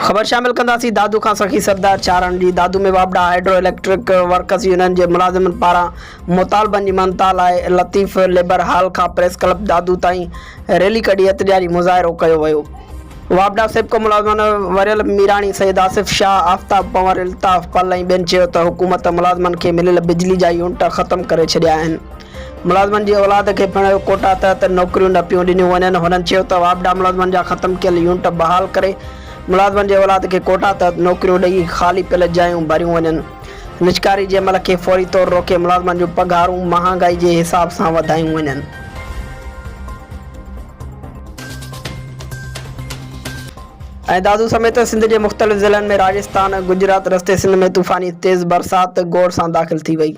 खबर शामिल कंदासीं दादू खां सखी सरदार चारण जी। दादू में वापडा हाइड्रो इलेक्ट्रिक वर्कर्स यूनियन जे मुलाज़िमनि पारां मुतालबनि जी मनता लाइ लतीफ़ लेबर हाल खां प्रेस क्लब दादू ताईं रैली कढी एहतजाजी मुज़ाहिरो कयो वियो। वापडा सिबको मुलाज़िमनि वरियल मीराणी सैयद आसिफ शाह आफ्ताब पंवर इल्ताफ़ पल ऐं ॿियनि चयो त हुकूमत मुलाज़िमनि खे मिलियल बिजली जा यूनिट ख़तमु करे छॾिया आहिनि। मुलाज़िमनि जी औलाद खे पिणु कोटा तहत नौकरियूं न पियूं ॾिनियूं वञनि। हुननि चयो त वापडा मुलाज़िमनि जा ख़तमु कयल यूनिट बहाल करे मुलाज़िमनि जे औलाद खे कोटा तहत नौकरियूं ॾेई ख़ाली पियल जायूं भरियूं वञनि। निजकारी जे अमल खे फौरी तौरु रोके मुलाज़िमनि जूं पघारूं महांगाई जे हिसाब सां वधायूं वञनि। ऐं दादू समेत सिंध जे मुख़्तलिफ़ ज़िलनि में राजस्थान गुजरात रस्ते सिंध में तूफ़ानी तेज़ बरसाति गौर सां दाख़िल थी वई।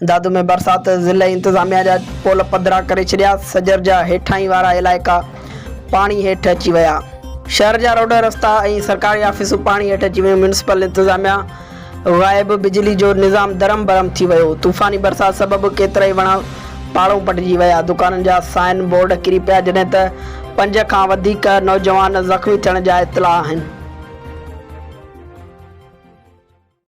दादू में बरसाति ज़िले इंतिज़ामिया जा पोल पधरा करे छॾिया। सजर जा हेठाहीं वारा इलाइक़ा पाणी हेठि अची विया। शहर जा रोड रस्ता ऐं सरकारी ऑफिसूं पाणी हेठि अची वियूं। म्यूनिसिपल इंतिज़ामिया ग़ाइब बिजली जो निज़ाम दरम बरम थी वियो। तूफ़ानी बरसाति सबबि केतिरा ई वण पाड़ो पटिजी विया। दुकाननि जा साइन बोर्ड किरी पिया जॾहिं त 5 खां वधीक नौजवान ज़ख़्मी थियण जा इतला आहिनि।